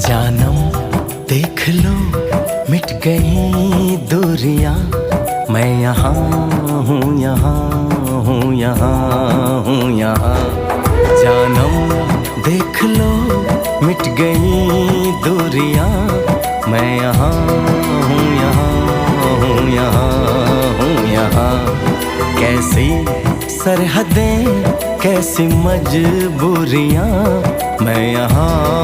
जानम देख लो मिट गई दूरियां, मैं यहाँ हूँ, यहाँ हूँ, यहाँ हूँ, यहाँ। जानम देख लो मिट गई दूरियां, मैं यहाँ हूँ, यहाँ हूँ, यहाँ हूँ, यहाँ। कैसी सरहदें कैसी मजबूरियां, मैं यहाँ